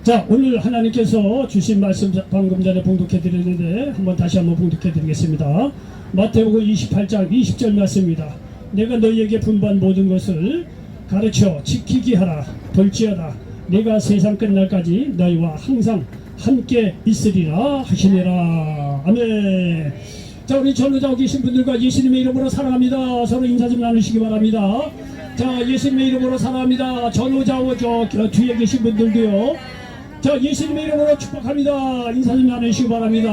자, 오늘 하나님께서 주신 말씀 방금 전에 봉독해 드렸는데 다시 한번 봉독해 드리겠습니다. 마태복음 28장 20절 말씀입니다. 내가 너희에게 분부한 모든 것을 가르쳐 지키게 하라. 볼지어다 내가 세상 끝날까지 너희와 항상 함께 있으리라 하시니라. 아멘. 자, 우리 전우자고 계신 분들과 예수님의 이름으로 사랑합니다. 서로 인사 좀 나누시기 바랍니다. 자, 예수님의 이름으로 사랑합니다. 전우자고 저 뒤에 계신 분들도요. 자, 예수님의 이름으로 축복합니다. 인사 좀 나누시기 바랍니다.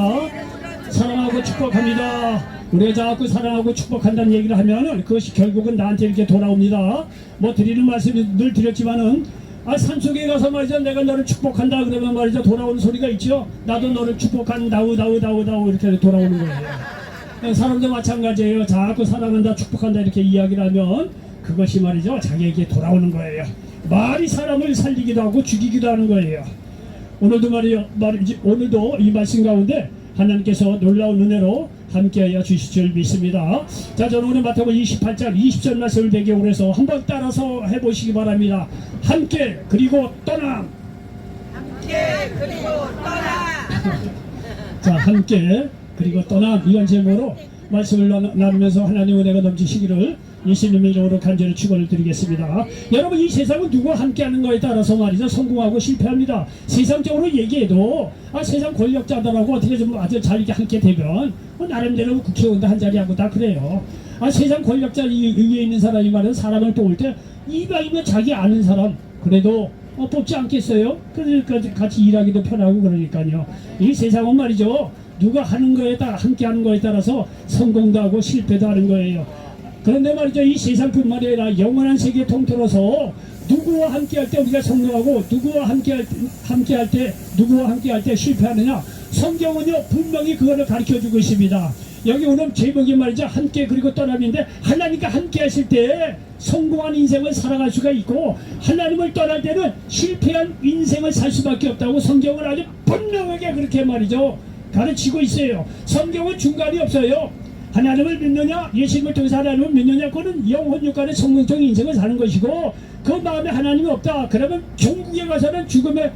사랑하고 축복합니다. 우리가 자꾸 사랑하고 축복한다는 얘기를 하면은 그것이 결국은 나한테 이렇게 돌아옵니다. 뭐 드리는 말씀이 늘 드렸지만은 산속에 가서 말이죠, 내가 너를 축복한다 그러면 말이죠, 돌아오는 소리가 있죠. 나도 너를 축복한다우 다우 이렇게 돌아오는 거예요. 사람도 마찬가지예요. 자꾸 사랑한다 축복한다 이렇게 이야기를 하면 그것이 말이죠, 자기에게 돌아오는 거예요. 말이 사람을 살리기도 하고 죽이기도 하는 거예요. 오늘도 오늘도 이 말씀 가운데 하나님께서 놀라운 은혜로 함께하여 주실 줄 믿습니다. 자, 저는 오늘 마태복음 28장 20절 말씀을 배경으로 해서 한번 따라서 해보시기 바랍니다. 함께 그리고 떠남. 함께 그리고 떠나. 자, 함께 그리고 떠남, 이런 제목으로 말씀을 나누면서 하나님의 은혜가 넘치시기를 예수님의 이름으로 간절히 축원을 드리겠습니다. 여러분, 이 세상은 누구와 함께하는 거에 따라서 말이죠, 성공하고 실패합니다. 세상적으로 얘기해도 세상 권력자들하고 어떻게 좀 아주 잘 이렇게 함께 되면 나름대로 국회의원도 한 자리 하고 다 그래요. 세상 권력자 위에 있는 사람이 말이야, 사람을 뽑을 때 이왕이면 자기 아는 사람 그래도 뽑지 않겠어요? 그러니까 같이 일하기도 편하고 그러니까요. 이 세상은 말이죠, 누가 하는 거에 따라 함께하는 거에 따라서 성공도 하고 실패도 하는 거예요. 그런데 말이죠, 이 세상뿐만 아니라 영원한 세계 통틀어서 누구와 함께할 때 우리가 성공하고 누구와 함께할 때 실패하느냐, 성경은요 분명히 그거를 가르쳐주고 있습니다. 여기 오늘 제목이 말이죠, 함께 그리고 떠남인데, 하나님과 함께 하실 때 성공한 인생을 살아갈 수가 있고 하나님을 떠날 때는 실패한 인생을 살 수밖에 없다고 성경은 아주 분명하게 그렇게 말이죠 가르치고 있어요. 성경은 중간이 없어요. 하나님을 믿느냐, 예수님을 통해서 하나님을 믿느냐, 그거는 영혼 육간의 성공적인 인생을 사는 것이고, 그 마음에 하나님이 없다 그러면 종국에 가서는 죽음의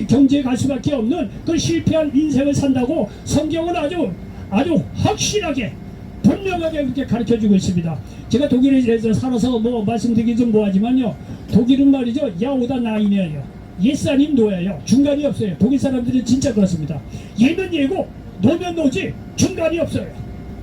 경지에 갈 수밖에 없는 그 실패한 인생을 산다고 성경은 아주 확실하게 분명하게 그렇게 가르쳐주고 있습니다. 제가 독일에서 살아서 말씀드리기 좀 뭐하지만요, 독일은 말이죠, 야오다 나인이에요. 예스 아닌 노예요. 중간이 없어요. 독일 사람들은 진짜 그렇습니다. 예면 예고 노면 노지 중간이 없어요.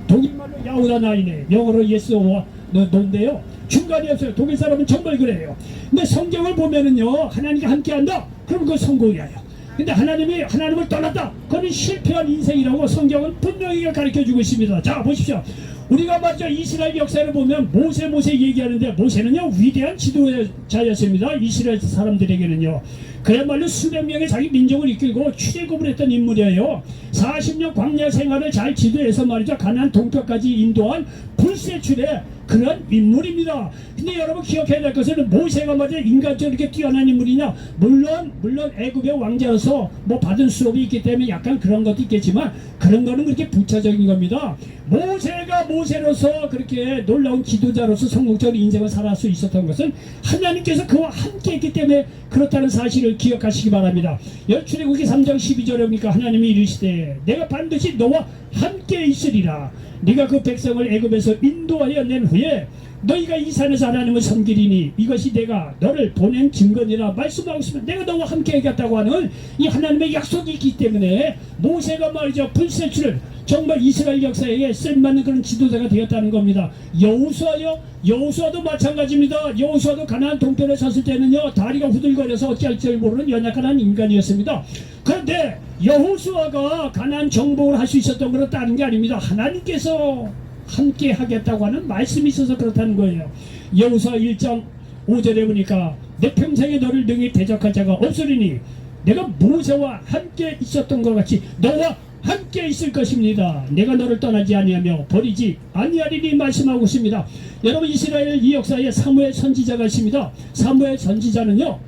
독일말로 야오다 나이네, 영어로 예스와 노인데요, 중간이 없어요. 독일 사람은 정말 그래요. 근데 성경을 보면은요, 하나님과 함께한다 그럼 그거 성공이에요. 근데 하나님을 떠났다 그건 실패한 인생이라고 성경은 분명히 가르쳐주고 있습니다. 자, 보십시오. 우리가 맞죠, 이스라엘 역사를 보면 모세 얘기하는데, 모세는요 위대한 지도자였습니다. 이스라엘 사람들에게는요 그야말로 수백 명의 자기 민족을 이끌고 출애굽을 했던 인물이에요. 40년 광야 생활을 잘 지도해서 말이죠, 가나안 동쪽까지 인도한 불세출의 그런 인물입니다. 근데 여러분 기억해야 될 것은, 모세가 말이죠 인간적으로 이렇게 뛰어난 인물이냐, 물론 애굽의 왕자로서 받은 수업이 있기 때문에 약간 그런 것도 있겠지만 그런 거는 그렇게 부차적인 겁니다. 모세가 모세로서 그렇게 놀라운 지도자로서 성공적인 인생을 살아갈 수 있었던 것은 하나님께서 그와 함께 했기 때문에 그렇다는 사실을 기억하시기 바랍니다. 출애굽기 3장 12절에 보니까 하나님이 이르시되 내가 반드시 너와 함께 있으리라. 네가 그 백성을 애굽에서 인도하여 낸 후에 너희가 이 산에서 하나님을 섬기리니 이것이 내가 너를 보낸 증거니라 말씀하고 있으면, 내가 너와 함께 하겠다고 하는 이 하나님의 약속이 있기 때문에 모세가 말이죠, 불세출을 정말 이스라엘 역사에 쓸만한 그런 지도자가 되었다는 겁니다. 여호수아도 마찬가지입니다. 여호수아도 가나안 동편에 섰을 때는요 다리가 후들거려서 어찌할 줄 모르는 연약한 한 인간이었습니다. 그런데 여호수아가 가나안 정복을 할 수 있었던 건 다른 게 아닙니다. 하나님께서 함께 하겠다고 하는 말씀이 있어서 그렇다는 거예요. 여호수아 1장 5절에 보니까 내 평생에 너를 능히 대적할 자가 없으리니 내가 모세와 함께 있었던 것 같이 너와 함께 있을 것입니다. 내가 너를 떠나지 아니하며 버리지 아니하리니 말씀하고 있습니다. 여러분, 이스라엘 이 역사에 사무엘 선지자가 있습니다. 사무엘 선지자는요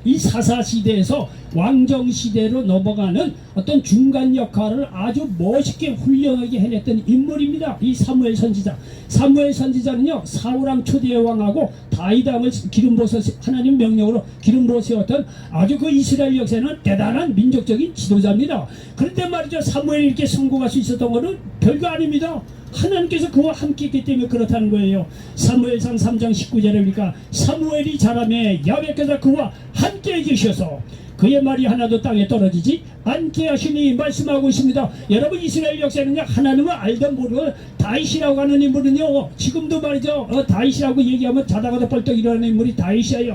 이 사사시대에서 왕정시대로 넘어가는 어떤 중간 역할을 아주 멋있게 훌륭하게 해냈던 인물입니다. 이 사무엘 선지자. 사무엘 선지자는요, 사울왕 초대의 왕하고 다윗왕을 기름 부어서 하나님 명령으로 기름 부어 세웠던 아주 그 이스라엘 역사에는 대단한 민족적인 지도자입니다. 그런데 말이죠, 사무엘이 이렇게 성공할 수 있었던 것은 별거 아닙니다. 하나님께서 그와 함께 했기 때문에 그렇다는 거예요. 사무엘상 3장 19절에 보니까 사무엘이 자라매 야훼께서 그와 함께 계셔서 그의 말이 하나도 땅에 떨어지지 않게 하시니 말씀하고 있습니다. 여러분, 이스라엘 역사는요, 하나님을 알던 모르는 다윗이라고 하는 인물은요, 지금도 말이죠, 다윗이라고 얘기하면 자다가도 벌떡 일어나는 인물이 다윗이에요.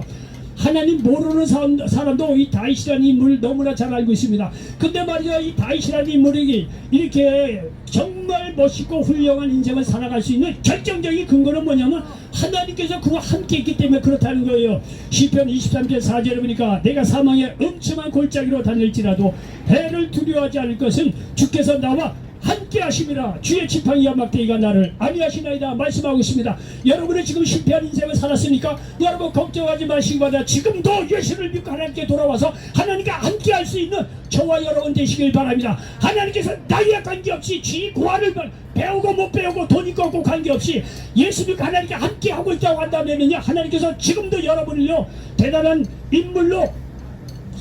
하나님 모르는 사람도 이 다윗이라는 인물을 너무나 잘 알고 있습니다. 근데 말이죠, 이 다윗이라는 인물이 이렇게 정말 멋있고 훌륭한 인생을 살아갈 수 있는 결정적인 근거는 뭐냐면 하나님께서 그와 함께 있기 때문에 그렇다는 거예요. 시편 23편 4절에 보니까 내가 사망의 음침한 골짜기로 다닐지라도 해를 두려워하지 않을 것은 주께서 나와 함께 하심이라. 주의 지팡이와 막대기가 나를 안위하시나이다 말씀하고 있습니다. 여러분은 지금 실패한 인생을 살았으니까 여러분 걱정하지 마시기 바랍니다. 지금도 예수를 믿고 하나님께 돌아와서 하나님과 함께 할 수 있는 저와 여러분 되시길 바랍니다. 하나님께서 나이와 관계없이 지 고안을 배우고 못 배우고 돈 있고 없고 관계없이 예수 믿고 하나님께 함께 하고 있다고 한다면요, 하나님께서 지금도 여러분을요 대단한 인물로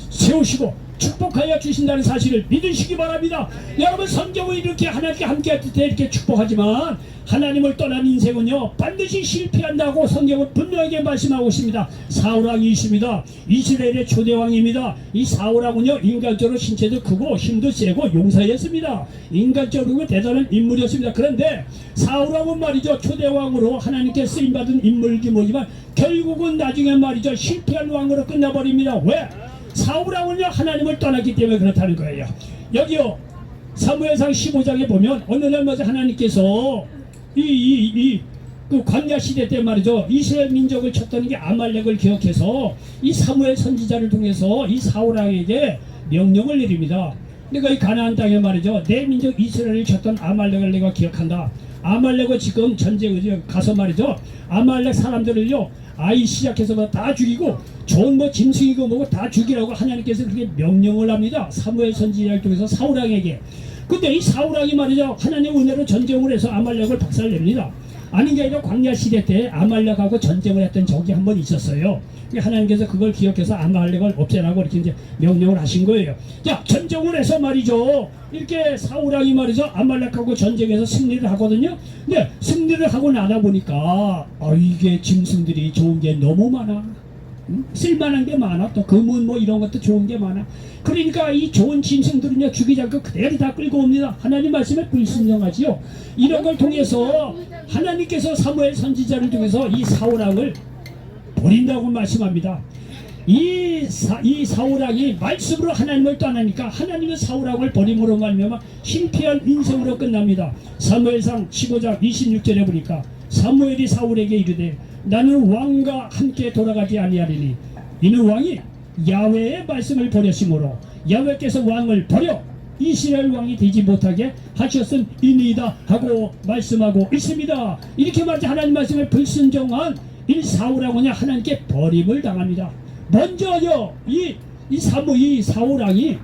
세우시고 축복하여 주신다는 사실을 믿으시기 바랍니다. 여러분, 성경은 이렇게 하나님께 함께 할 때 이렇게 축복하지만 하나님을 떠난 인생은요 반드시 실패한다고 성경은 분명하게 말씀하고 있습니다. 사울왕이 있습니다. 이스라엘의 초대왕입니다. 이 사울왕은요 인간적으로 신체도 크고 힘도 세고 용사였습니다. 인간적으로 대단한 인물이었습니다. 그런데 사울왕은 말이죠, 초대왕으로 하나님께 쓰임받은 인물이긴 뭐지만 결국은 나중에 말이죠 실패한 왕으로 끝나버립니다. 왜? 사울왕은요 하나님을 떠났기 때문에 그렇다는 거예요. 여기요 사무엘상 15장에 보면 어느 날 먼저 하나님께서 그 광야 시대 때 말이죠, 이스라엘 민족을 쳤던 게 아말렉을 기억해서 이 사무엘 선지자를 통해서 이 사울왕에게 명령을 내립니다. 내가 이 가나안 땅에 말이죠, 내 민족 이스라엘을 쳤던 아말렉을 내가 기억한다. 아말렉은 지금 전쟁을 가서 말이죠, 아말렉 사람들을요 아이 시작해서 다 죽이고 좋은 뭐 짐승이고 뭐고 다 죽이라고 하나님께서 그렇게 명령을 합니다. 사무엘 선지자를 통해서 사울왕에게. 근데 이 사울왕이 말이죠, 하나님의 은혜로 전쟁을 해서 아말렉을 박살냅니다. 아닌 게 아니라 광야 시대 때 아말렉하고 전쟁을 했던 적이 한 번 있었어요. 하나님께서 그걸 기억해서 아말렉을 없애라고 이렇게 이제 명령을 하신 거예요. 자, 전쟁을 해서 말이죠, 이렇게 사울왕이 말이죠 아말렉하고 전쟁에서 승리를 하거든요. 근데 승리를 하고 나다 보니까 이게 짐승들이 좋은 게 너무 많아. 쓸만한 게 많아. 또 금은 뭐 이런 것도 좋은 게 많아. 그러니까 이 좋은 짐승들은요 죽이지 않고 그대로 다 끌고 옵니다. 하나님 말씀에 불순종하지요. 이런 걸 통해서 하나님께서 사무엘 선지자를 통해서 이 사울왕을 버린다고 말씀합니다. 이 사울왕이 말씀으로 하나님을 떠나니까 하나님은 사울왕을 버림으로 말미암아 실패한 인생으로 끝납니다. 사무엘상 15장 26절에 보니까 사무엘이 사울에게 이르되 나는 왕과 함께 돌아가지 아니하리니 이는 왕이 야훼의 말씀을 버렸으므로 야훼께서 왕을 버려 이스라엘 왕이 되지 못하게 하셨음이니이다 하고 말씀하고 있습니다. 이렇게 말하자 하나님 말씀에 불순종한 이 사울왕은 하나님께 버림을 당합니다. 먼저요 이 사울왕이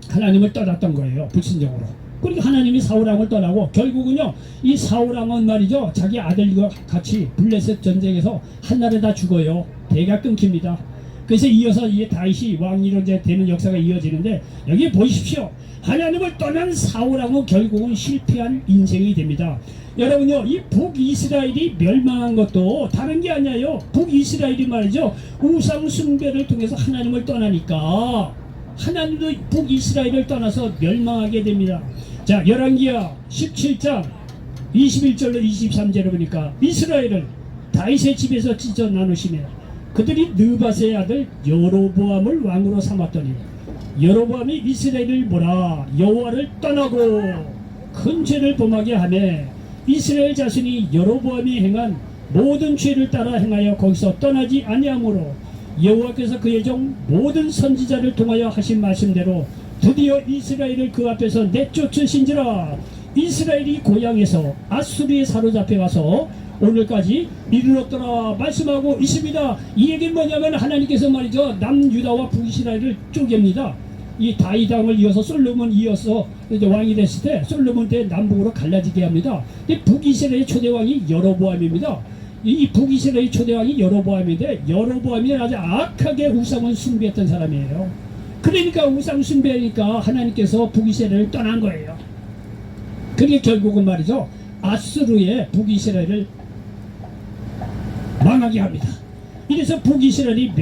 하나님을 떠났던 거예요. 불순종으로. 그러니까 하나님이 사울왕을 떠나고 결국은요 이 사울왕은 말이죠 자기 아들과 같이 블레셋 전쟁에서 한날에 다 죽어요. 대가 끊깁니다. 그래서 이어서 이 다윗이 왕위로 이제 되는 역사가 이어지는데 여기 보십시오. 하나님을 떠난 사울왕은 결국은 실패한 인생이 됩니다. 여러분요 이 북이스라엘이 멸망한 것도 다른 게 아니에요. 북이스라엘이 말이죠 우상 숭배를 통해서 하나님을 떠나니까 하나님도 북이스라엘을 떠나서 멸망하게 됩니다. 자, 열왕기하 17장 21절로 23절에 보니까 이스라엘을 다윗의 집에서 찢어 나누시며 그들이 느밧의 아들 여로보암을 왕으로 삼았더니 여로보암이 이스라엘을 몰아 여호와를 떠나고 큰 죄를 범하게 하매 이스라엘 자손이 여로보암이 행한 모든 죄를 따라 행하여 거기서 떠나지 아니하므로 여호와께서 그의 종 모든 선지자를 통하여 하신 말씀대로 드디어 이스라엘을 그 앞에서 내쫓으신지라. 이스라엘이 고향에서 아수르에 사로잡혀 가서 오늘까지 이르렀더라 말씀하고 있습니다. 이 얘기는 뭐냐면 하나님께서 말이죠, 남유다와 북이스라엘을 쪼갭니다. 이 다윗 왕을 이어서 솔로몬 이어서 이제 왕이 됐을 때 솔로몬 때 남북으로 갈라지게 합니다. 북이스라엘의 초대왕이 여로보암입니다. 이 북이스라엘의 초대왕이 여로보암인데, 여로보암이 아주 악하게 우상을 숭배했던 사람이에요. 그러니까 우상 숭배하니까 하나님께서 북이스라엘을 떠난 거예요. 그게 결국은 말이죠, 아수르의 북이스라엘을 망하게 합니다. 이래서 북이스라엘이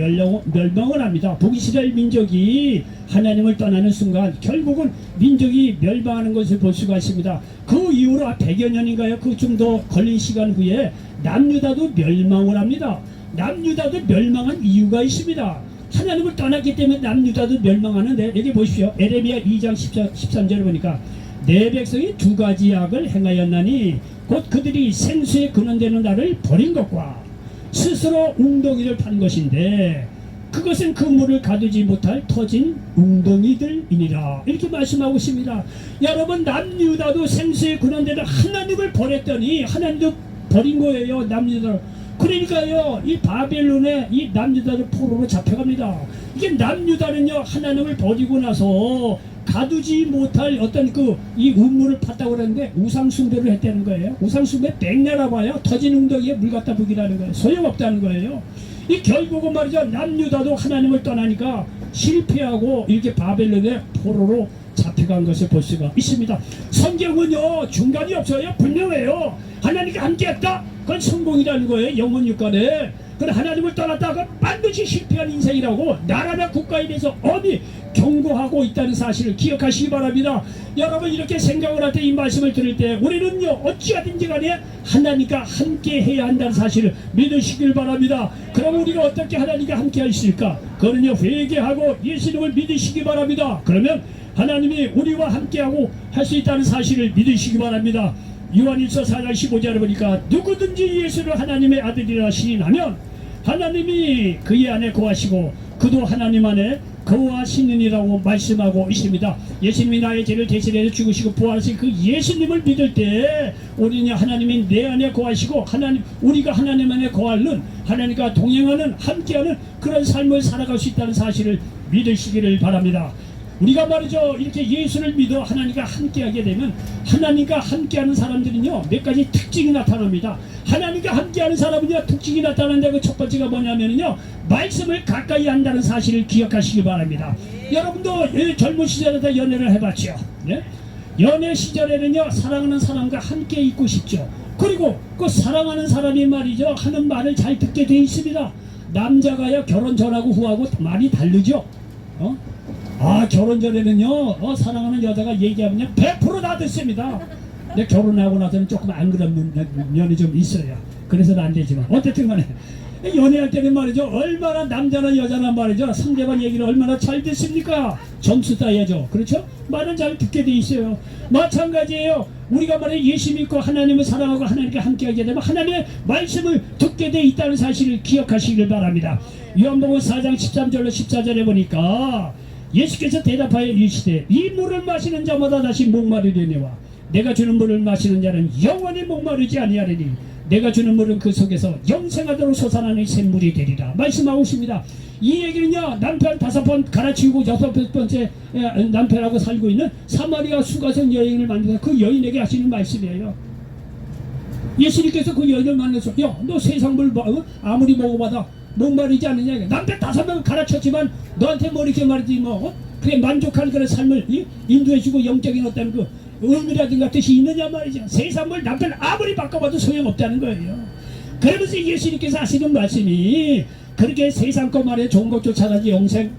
멸망을 합니다. 북이스라엘 민족이 하나님을 떠나는 순간 결국은 민족이 멸망하는 것을 볼 수가 있습니다. 그 이후로 100여 년인가요? 그 정도 걸린 시간 후에 남유다도 멸망을 합니다. 남유다도 멸망한 이유가 있습니다. 하나님을 떠났기 때문에 남유다도 멸망하는데, 여기 보십시오. 에레미야 2장 13절에 보니까 내 백성이 두 가지 악을 행하였나니 곧 그들이 생수에 근원되는 나를 버린 것과 스스로 웅덩이를 판 것인데 그것은 그 물을 가두지 못할 터진 웅덩이들이니라, 이렇게 말씀하고 있습니다. 여러분, 남유다도 생수에 근원되는 하나님을 버렸더니 하나님도 버린 거예요. 남유다. 그러니까요, 이 바벨론에 이 남유다도 포로로 잡혀갑니다. 이게 남유다는요, 하나님을 버리고 나서 가두지 못할 어떤 이 우물을 팠다고 그러는데 우상 숭배를 했다는 거예요. 우상 숭배 백내라 봐요. 터진 웅덩이에 물 갖다 부기라는 거예요. 소용없다는 거예요. 이 결국은 말이죠, 남유다도 하나님을 떠나니까 실패하고 이렇게 바벨론의 포로로 잡혀간 것을 볼 수가 있습니다. 성경은요, 중간이 없어요. 분명해요. 하나님과 함께했다, 그건 성공이라는 거예요. 영혼 육간에. 그건 하나님을 떠났다가 반드시 실패한 인생이라고 나라나 국가에 대해서 엄히 경고하고 있다는 사실을 기억하시기 바랍니다. 여러분, 이렇게 생각을 할 때, 이 말씀을 들을 때 우리는요, 어찌하든지 간에 하나님과 함께 해야 한다는 사실을 믿으시길 바랍니다. 그럼 우리가 어떻게 하나님과 함께 할 수 있을까? 그거는요, 회개하고 예수님을 믿으시기 바랍니다. 그러면 하나님이 우리와 함께하고 할 수 있다는 사실을 믿으시기 바랍니다. 요한일서 4장 15절에 보니까 누구든지 예수를 하나님의 아들이라 시인하면 하나님이 그의 안에 거하시고 그도 하나님 안에 거하시느니라고 말씀하고 있습니다. 예수님이 나의 죄를 대신해서 죽으시고 부활하신 그 예수님을 믿을 때 우리는 하나님이 내 안에 거하시고 우리가 하나님 안에 거하는, 하나님과 동행하는, 함께하는 그런 삶을 살아갈 수 있다는 사실을 믿으시기를 바랍니다. 우리가 말이죠, 이렇게 예수를 믿어 하나님과 함께하게 되면 하나님과 함께하는 사람들은요, 몇 가지 특징이 나타납니다. 하나님과 함께하는 사람은요, 특징이 나타나는데 그 첫 번째가 뭐냐면요, 말씀을 가까이 한다는 사실을 기억하시기 바랍니다. 여러분도 젊은 시절에 다 연애를 해봤죠. 네? 연애 시절에는요, 사랑하는 사람과 함께 있고 싶죠. 그리고 그 사랑하는 사람이 말이죠, 하는 말을 잘 듣게 돼 있습니다. 남자가요, 결혼 전하고 후하고 많이 다르죠. 결혼 전에는요, 사랑하는 여자가 얘기하면 100% 다 듣습니다. 근데 결혼하고 나서는 조금 안 그런 면이 좀 있어요. 그래서는 안 되지만 어쨌든 간에 연애할 때는 말이죠, 얼마나 남자나 여자나 말이죠, 상대방 얘기를 얼마나 잘 듣습니까? 점수 따야죠. 그렇죠? 말은 잘 듣게 돼 있어요. 마찬가지예요. 우리가 말해 예수 믿고 하나님을 사랑하고 하나님과 함께하게 되면 하나님의 말씀을 듣게 돼 있다는 사실을 기억하시길 바랍니다. 요한복음 4장 13절로 14절에 보니까 예수께서 대답하여 이르시되 이 물을 마시는 자마다 다시 목마르려니와 내가 주는 물을 마시는 자는 영원히 목마르지 아니하리니 내가 주는 물은 그 속에서 영생하도록 솟아나는 샘물이 되리라 말씀하고 있습니다. 이 얘기는요, 남편 5번 갈아치우고 6번째 남편하고 살고 있는 사마리아 수가성 여인을 만나서 그 여인에게 하시는 말씀이에요. 예수님께서 그 여인을 만나서 야, 너 세상 물 아무리 먹어봐도 목마르지 않느냐. 남편 5명 갈아쳤지만 너한테 뭐 이렇게 말이지 그래 만족한 그런 삶을 인도해주고 영적인 어떤 그 의미라든가 뜻이 있느냐 말이죠. 세상 물 남편 아무리 바꿔봐도 소용없다는 거예요. 그러면서 예수님께서 하시는 말씀이 그렇게 세상 것 말에 좋은 것 쫓아다니 영생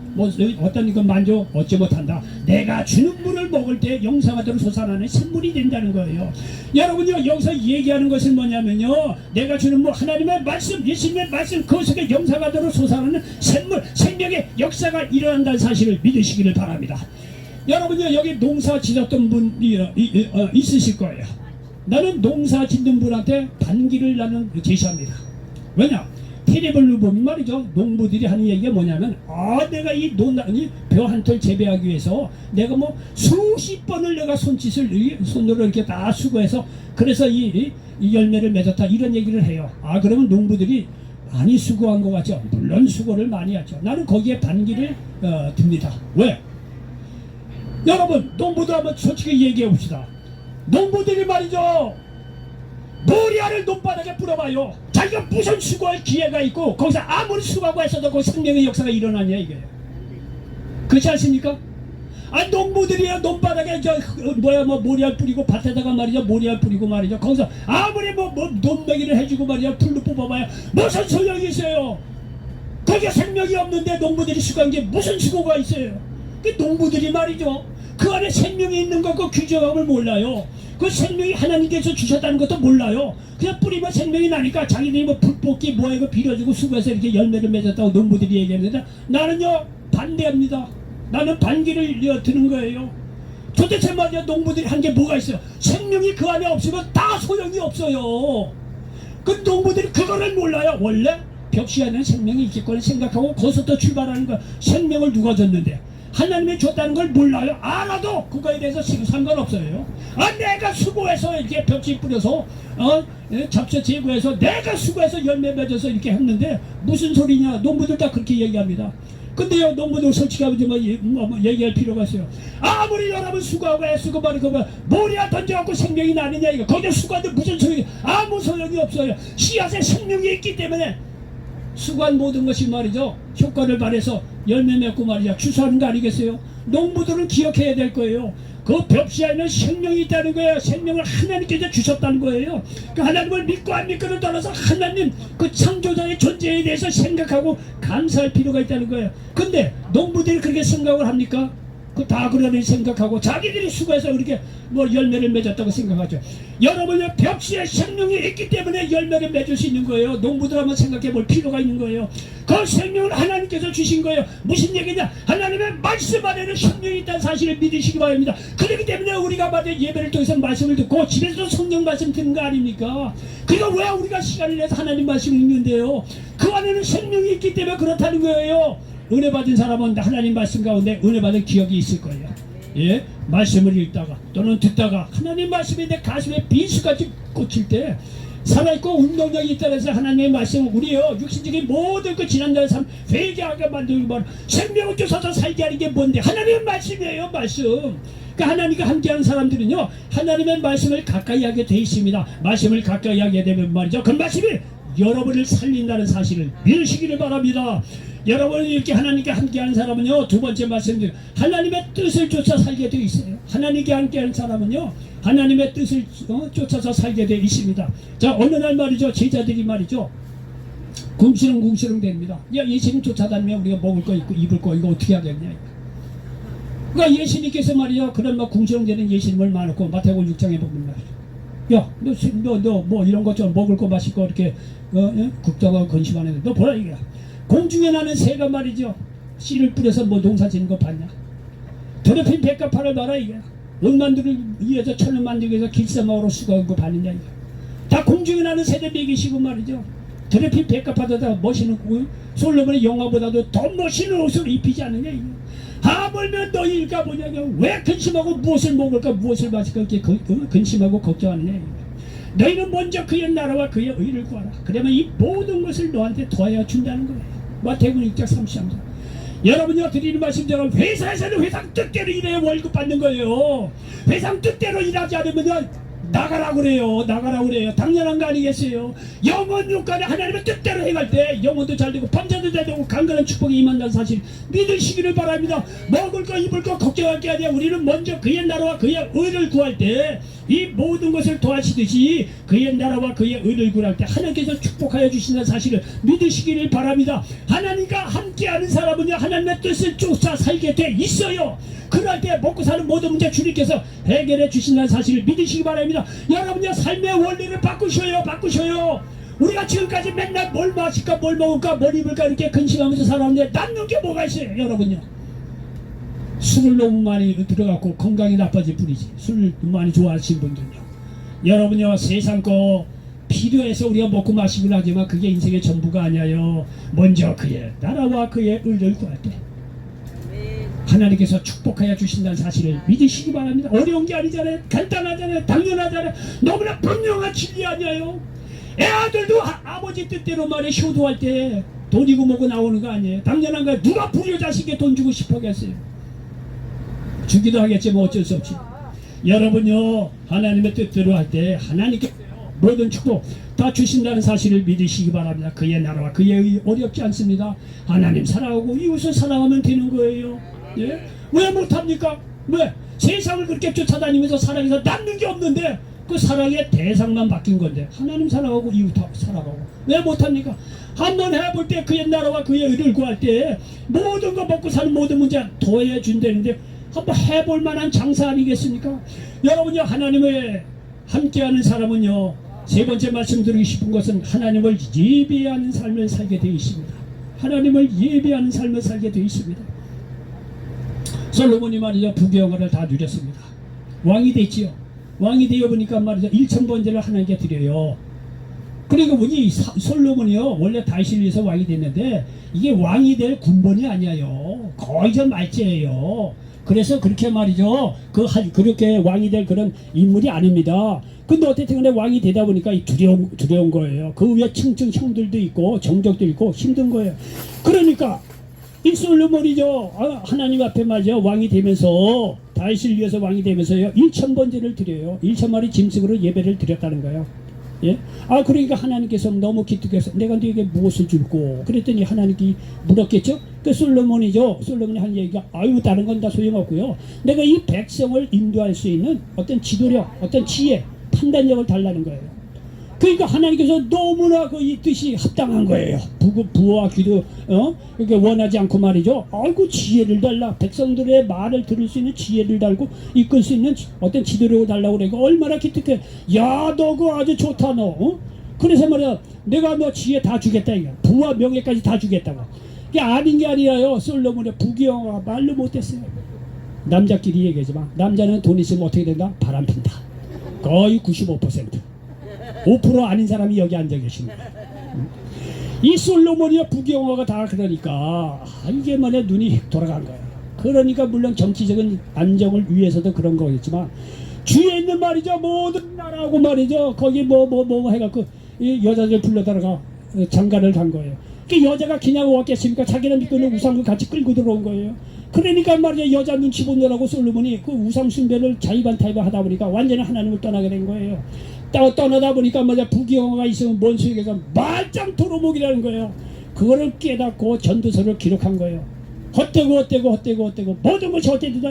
어떤 그 만족 얻지 못한다. 내가 주는 물을 먹을 때 영생하도록 솟아나는 샘물이 된다는 거예요. 여러분요, 여기서 얘기하는 것은 뭐냐면요, 내가 주는 물 하나님의 말씀, 예수님의 말씀, 그 속에 영생하도록 솟아나는 샘물, 생명의 역사가 일어난다는 사실을 믿으시기를 바랍니다. 여러분요, 여기 농사 짓었던 분이 있으실 거예요. 나는 농사 짓는 분한테 반기를 나는 제시합니다. 왜냐? 테레비를 보면 말이죠, 농부들이 하는 얘기가 뭐냐면 내가 이 벼 한 털 재배하기 위해서 내가 수십 번을 내가 손으로 이렇게 다 수고해서 그래서 이 열매를 맺었다 이런 얘기를 해요. 아 그러면 농부들이 많이 수고한 것 같죠. 물론 수고를 많이 하죠. 나는 거기에 반기를 듭니다. 왜? 여러분 농부들 한번 솔직히 얘기해 봅시다. 농부들이 말이죠 모리아를 논바닥에 뿌려봐요. 자기가 무슨 수고할 기회가 있고 거기서 아무리 수고하고 했어도 그 생명의 역사가 일어나냐 이게. 그렇지 않습니까? 아 농부들이야 논바닥에 모리알 뿌리고 밭에다가 말이죠 모리알 뿌리고 말이죠 거기서 아무리 논매기를 해주고 말이죠 풀로 뽑아봐야 무슨 소용이 있어요. 거기에 생명이 없는데 농부들이 수고한 게 무슨 수고가 있어요. 그 농부들이 말이죠 그 안에 생명이 있는 거 그 규정함을 몰라요. 그 생명이 하나님께서 주셨다는 것도 몰라요. 그냥 뿌리면 생명이 나니까 자기들이 불 뽑기 이거 빌어주고 수고해서 이렇게 열매를 맺었다고 농부들이 얘기하는데 나는요 반대합니다. 나는 반기를 드는 거예요. 도대체 말이야 농부들이 한 게 뭐가 있어요. 생명이 그 안에 없으면 다 소용이 없어요. 그 농부들이 그거를 몰라요. 원래 벽시 안에 생명이 있겠거니 생각하고 거기서부터 출발하는 거야. 생명을 누가 줬는데 하나님이 줬다는 걸 몰라요. 알아도 그거에 대해서 상관없어요. 아 내가 수고해서 이렇게 벽지 뿌려서 잡초 제거해서 내가 수고해서 열매 맺어서 이렇게 했는데 무슨 소리냐. 농부들 다 그렇게 얘기합니다. 근데요 농부들 솔직하게 좀 얘기할 필요가 있어요. 아무리 여러분 수고하고 애쓰고 말이고 모리아 던져갖고 생명이 나느냐 이거. 거기에 수고하는데 무슨 소용이 아무 소용이 없어요. 씨앗에 생명이 있기 때문에 수고한 모든 것이 말이죠 효과를 발해서 열매 맺고 말이죠 추수하는 거 아니겠어요. 농부들은 기억해야 될 거예요. 그 벽시에는 생명이 있다는 거예요. 생명을 하나님께서 주셨다는 거예요. 그 하나님을 믿고 안 믿고를 떠나서 하나님 그 창조자의 존재에 대해서 생각하고 감사할 필요가 있다는 거예요. 근데 농부들이 그렇게 생각을 합니까? 그 다 그러니 생각하고 자기들이 수고해서 그렇게 열매를 맺었다고 생각하죠. 여러분의 벽시에 생명이 있기 때문에 열매를 맺을 수 있는 거예요. 농부들 한번 생각해 볼 필요가 있는 거예요. 그 생명을 하나님께서 주신 거예요. 무슨 얘기냐? 하나님의 말씀 안에는 생명이 있다는 사실을 믿으시기 바랍니다. 그렇기 때문에 우리가 만약 예배를 통해서 말씀을 듣고 집에서도 성경 말씀 듣는 거 아닙니까? 그리고 왜 우리가 시간을 내서 하나님 말씀을 읽는데요? 그 안에는 생명이 있기 때문에 그렇다는 거예요. 은혜 받은 사람은 하나님 말씀 가운데 은혜 받은 기억이 있을 거예요. 예, 말씀을 읽다가 또는 듣다가 하나님 말씀이 내 가슴에 비수같이 꽂힐 때 살아있고 운동력이 있다고 해서 하나님의 말씀은 우리요 육신적인 모든 그 지난날의 삶 회개하게 만들고 생명을 주셔서 살게 하는 게 뭔데 하나님의 말씀이에요. 말씀. 그러니까 하나님과 함께하는 사람들은요 하나님의 말씀을 가까이 하게 돼 있습니다. 말씀을 가까이 하게 되면 말이죠 그 말씀이 여러분을 살린다는 사실을 믿으시기를 바랍니다. 여러분이 이렇게 하나님과 함께하는 사람은요 두 번째 말씀드린 하나님의 뜻을 쫓아 살게 되어 있어요. 하나님과 함께하는 사람은요 하나님의 뜻을 쫓아서 살게 되어 있습니다. 자 어느 날 말이죠 제자들이 말이죠 궁시렁궁시렁 됩니다. 야 예수님 쫓아다니면 우리가 먹을 거 있고 입을 거 이거 어떻게 하겠냐. 그러니까 예수님께서 말이죠 그런 막 궁시렁대는 예수님을 많았고 마태복음 6장에 보면 말이죠 너 뭐 이런 것 좀 먹을 거 마실 거 이렇게 국정하고 건심하는데 너 보라 이거야. 공중에 나는 새가 말이죠 씨를 뿌려서 농사 짓는 거 봤냐. 더럽힌 백합화를 봐라 이게. 원만두를 위해서 천을 만들기 위해서 길사막으로 수고한 거 봤느냐 이게. 다 공중에 나는 새들 먹이시고 말이죠 더럽힌 백합화에다 멋있는 솔로몬의 영화보다도 더 멋있는 옷을 입히지 않느냐 이게. 하물며 너희가 뭐냐냐 왜 근심하고 무엇을 먹을까 무엇을 마실까 이렇게 근심하고 걱정하느냐 이게. 너희는 먼저 그의 나라와 그의 의를 구하라. 그러면 이 모든 것을 너한테 더하여 준다는 거예요. 마태복음 6장 33절. 여러분이 드리는 말씀처럼 회사에서는 회상 뜻대로 일해야 월급 받는 거예요. 회상 뜻대로 일하지 않으면 나가라고 그래요. 나가라고 그래요. 당연한 거 아니겠어요. 영원 육간에 하나님의 뜻대로 행할 때 영혼도 잘 되고 범죄도 잘 되고 강건한 축복이 임한다는 사실 믿으시기를 바랍니다. 먹을 거 입을 거 걱정할 게 아니라 우리는 먼저 그의 나라와 그의 의를 구할 때 이 모든 것을 도하시듯이 그의 나라와 그의 의를 구할 때 하나님께서 축복하여 주신다는 사실을 믿으시기를 바랍니다. 하나님과 함께하는 사람은요 하나님의 뜻을 쫓아 살게 돼 있어요. 그럴 때 먹고 사는 모든 문제 주님께서 해결해 주신다는 사실을 믿으시기 바랍니다. 여러분요 삶의 원리를 바꾸셔요. 우리가 지금까지 맨날 뭘 마실까 뭘 먹을까 뭘 입을까 이렇게 근심하면서 살았는데 남는 게 뭐가 있어요. 여러분요 술을 너무 많이 들어갖고 건강이 나빠질 뿐이지. 술 많이 좋아하시는 분들요 여러분요 세상 거 필요해서 우리가 먹고 마시긴 하지만 그게 인생의 전부가 아니에요. 먼저 그의 나라와 그의 의를 구할 때 하나님께서 축복하여 주신다는 사실을 믿으시기 바랍니다. 어려운 게 아니잖아요. 간단하잖아요. 당연하잖아요. 너무나 분명한 진리 아니에요. 애 아들도 아버지 뜻대로 말해 효도할 때 돈이고 뭐고 나오는 거 아니에요. 당연한 거예요. 누가 불효 자식에 돈 주고 싶어겠어요. 주기도 하겠지만 어쩔 수 없이. 여러분요, 하나님의 뜻대로 할 때 하나님께서 모든 축복 다 주신다는 사실을 믿으시기 바랍니다. 그의 나라와 그의 의 어렵지 않습니다. 하나님 사랑하고 이웃을 사랑하면 되는 거예요. 예? 왜 못합니까? 왜? 세상을 그렇게 쫓아다니면서 사랑해서 남는 게 없는데 그 사랑의 대상만 바뀐 건데 하나님 사랑하고 이웃 사랑하고 왜 못합니까? 한번 해볼 때 그의 나라와 그의 의를 구할 때 모든 거 먹고 사는 모든 문제 도해 준다는데 한번 해볼 만한 장사 아니겠습니까? 여러분요, 하나님의 함께하는 사람은요, 세 번째 말씀드리고 싶은 것은 하나님을 예배하는 삶을 살게 되어 있습니다. 하나님을 예배하는 삶을 살게 되어 있습니다. 솔로몬이 말이죠, 부귀영화를 다 누렸습니다. 왕이 됐지요. 왕이 되어 보니까 말이죠, 1000번제를 하나님께 드려요. 그리고 이 솔로몬이요, 원래 다윗을 위해서 왕이 됐는데 이게 왕이 될 군번이 아니에요. 거의 좀 말째예요. 그래서 그렇게 말이죠, 그렇게 왕이 될 그런 인물이 아닙니다. 근데 어쨌든 간에 왕이 되다 보니까 두려운 거예요. 그 위에 층층 형들도 있고 정적도 있고 힘든 거예요. 그러니까 이 솔로몬이죠, 하나님 앞에 말이죠, 왕이 되면서 다윗을 위해서 왕이 되면서요 1000번제를 드려요. 1000마리 짐승으로 예배를 드렸다는 거예요. 예? 그러니까 하나님께서 너무 기특해서 내가 너에게 무엇을 줄고 그랬더니 하나님께 물었겠죠. 그 솔로몬이 한 얘기가 다른 건 다 소용없고요, 내가 이 백성을 인도할 수 있는 어떤 지도력, 어떤 지혜, 판단력을 달라는 거예요. 그러니까 하나님께서 너무나 이 뜻이 합당한 거예요. 부와 귀도 이렇게 원하지 않고 말이죠. 지혜를 달라. 백성들의 말을 들을 수 있는 지혜를 달고 이끌 수 있는 어떤 지도력을 달라고 그러니까 얼마나 기특해. 야, 너 그거 아주 좋다 너. 그래서 말이야, 내가 너 지혜 다 주겠다 이거. 부와 명예까지 다 주겠다고. 이게 아닌 게 아니라요. 솔로몬의 부귀영화가 말로 못했어요. 남자끼리 얘기하지만 남자는 돈 있으면 어떻게 된다? 바람핀다. 거의 95%. 5% 아닌 사람이 여기 앉아 계십니다. 이 솔로몬의 부귀영화가 다 그러니까 이게 뭐냐, 눈이 돌아간 거예요. 그러니까 물론 정치적인 안정을 위해서도 그런 거겠지만 주위에 있는 말이죠, 모든 나라하고 말이죠, 거기 뭐 해갖고 이 여자들 불러다가 장가를 간 거예요. 그 여자가 그냥 왔겠습니까? 자기는 믿고는 우상을 같이 끌고 들어온 거예요. 그러니까 말이죠, 여자 눈치 보느라고 솔로몬이 그 우상 숭배를 자의반타의반 하다 보니까 완전히 하나님을 떠나게 된 거예요. 떠나다 보니까 말이야, 부귀영화가 있으면 뭔 소리가 말짱 도로목이라는 거예요. 그거를 깨닫고 전도서를 기록한 거예요. 헛되고 모든 것이 헛되다.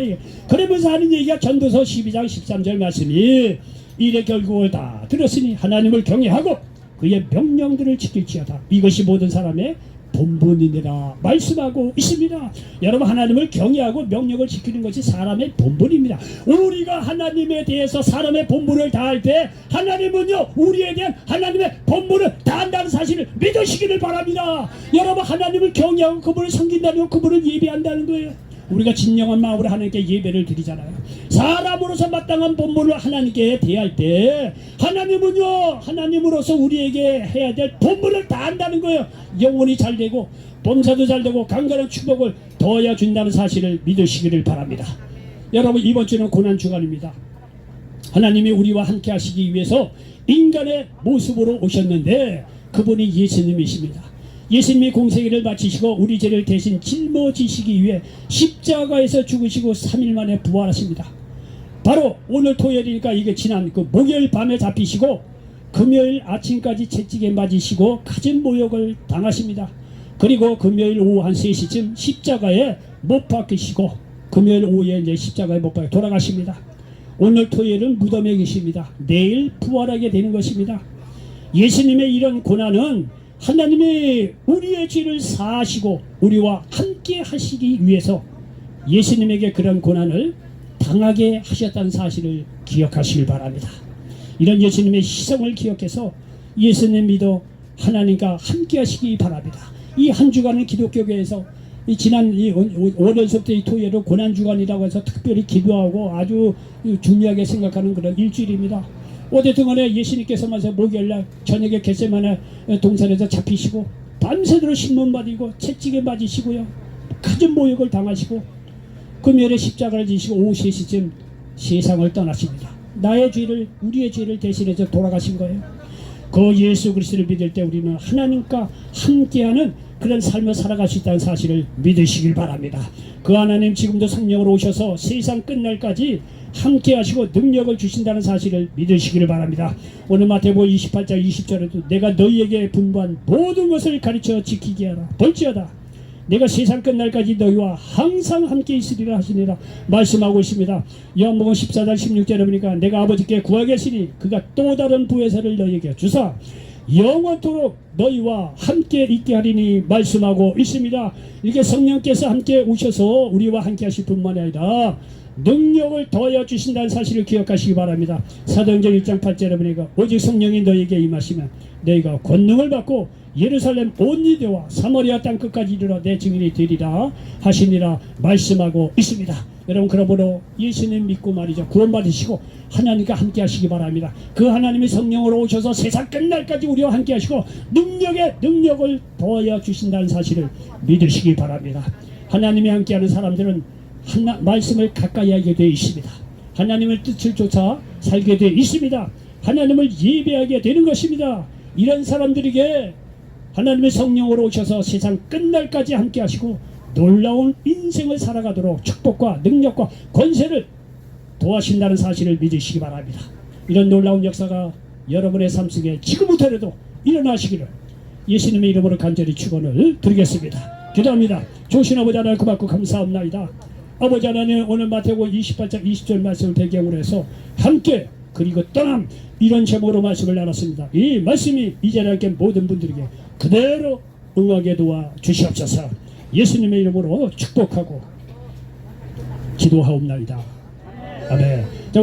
그러면서 하는 얘기가 전도서 12장 13절 말씀이 이래 결국을 다 들었으니 하나님을 경외하고 그의 명령들을 지킬지어다. 이것이 모든 사람의 본분이니라 말씀하고 있습니다. 여러분, 하나님을 경외하고 명령을 지키는 것이 사람의 본분입니다. 우리가 하나님에 대해서 사람의 본분을 다할 때 하나님은요, 우리에 대한 하나님의 본분을 다한다는 사실을 믿으시기를 바랍니다. 여러분, 하나님을 경외하고 그분을 섬긴다는 건 그분을 예배한다는 거예요. 우리가 진정한 마음으로 하나님께 예배를 드리잖아요. 사람으로서 마땅한 본분을 하나님께 대할 때 하나님은요, 하나님으로서 우리에게 해야 될 본분을 다 한다는 거예요. 영혼이 잘 되고 범사도 잘 되고 강건한 축복을 더하여 준다는 사실을 믿으시기를 바랍니다. 여러분, 이번 주는 고난주간입니다. 하나님이 우리와 함께 하시기 위해서 인간의 모습으로 오셨는데 그분이 예수님이십니다. 예수님이 공생애를 마치시고 우리 죄를 대신 짊어지시기 위해 십자가에서 죽으시고 3일 만에 부활하십니다. 바로 오늘 토요일이니까 이게 지난 목요일 밤에 잡히시고 금요일 아침까지 채찍에 맞으시고 가진 모욕을 당하십니다. 그리고 금요일 오후 한 3시쯤 십자가에 못 박히시고 금요일 오후에 이제 십자가에 못 박혀 돌아가십니다. 오늘 토요일은 무덤에 계십니다. 내일 부활하게 되는 것입니다. 예수님의 이런 고난은 하나님이 우리의 죄를 사하시고 우리와 함께 하시기 위해서 예수님에게 그런 고난을 당하게 하셨다는 사실을 기억하시길 바랍니다. 이런 예수님의 희생을 기억해서 예수님 믿어 하나님과 함께 하시기 바랍니다. 이 한 주간은 기독교계에서 지난 월요일부터 이 토요일은 고난주간이라고 해서 특별히 기도하고 아주 중요하게 생각하는 그런 일주일입니다. 어쨌든 간에 예수님께서마저 목요일날 저녁에 겟세마네 동산에서 잡히시고 밤새도록 신문 받으시고 채찍에 맞으시고요, 가진 모욕을 당하시고 금요일에 십자가를 지시고 오후 3시쯤 세상을 떠나십니다. 나의 죄를, 우리의 죄를 대신해서 돌아가신 거예요. 그 예수 그리스도를 믿을 때 우리는 하나님과 함께하는 그런 삶을 살아갈 수 있다는 사실을 믿으시길 바랍니다. 그 하나님 지금도 성령으로 오셔서 세상 끝날까지 함께 하시고 능력을 주신다는 사실을 믿으시기를 바랍니다. 오늘 마태복음 28장 20절에도 내가 너희에게 분부한 모든 것을 가르쳐 지키게 하라. 볼지어다 내가 세상 끝날까지 너희와 항상 함께 있으리라 하시니라 말씀하고 있습니다. 요한복음 14장 16절에 보니까 내가 아버지께 구하겠으니 그가 또 다른 부회사를 너희에게 주사 영원토록 너희와 함께 있게 하리니 말씀하고 있습니다. 이렇게 성령께서 함께 오셔서 우리와 함께 하실 뿐만 아니라 능력을 더하여 주신다는 사실을 기억하시기 바랍니다. 사도행전 1장 8절에 보니까 오직 성령이 너희에게 임하시면 너희가 권능을 받고 예루살렘 온 유대와 사마리아 땅끝까지 이르러 내 증인이 되리라 하시니라 말씀하고 있습니다. 여러분 그러므로 예수님 믿고 말이죠 구원받으시고 하나님과 함께 하시기 바랍니다. 그 하나님이 성령으로 오셔서 세상 끝날까지 우리와 함께 하시고 능력에 능력을 더하여 주신다는 사실을 믿으시기 바랍니다. 하나님이 함께하는 사람들은 말씀을 가까이 하게 되어 있습니다. 하나님의 뜻을 쫓아 살게 되어 있습니다. 하나님을 예배하게 되는 것입니다. 이런 사람들에게 하나님의 성령으로 오셔서 세상 끝날까지 함께 하시고 놀라운 인생을 살아가도록 축복과 능력과 권세를 도와신다는 사실을 믿으시기 바랍니다. 이런 놀라운 역사가 여러분의 삶 속에 지금부터라도 일어나시기를 예수님의 이름으로 간절히 축원을 드리겠습니다. 기도합니다. 좋으신 아버지 하나님 고맙고 감사합니다. 아버지 하나님 오늘 마태복음 28장 20절 말씀을 배경으로 해서 함께 그리고 떠남 이런 제목으로 말씀을 나눴습니다. 이 말씀이 이 자리에 모든 분들에게 그대로 응하게 도와 주시옵소서. 예수님의 이름으로 축복하고 기도하옵나이다. 아멘.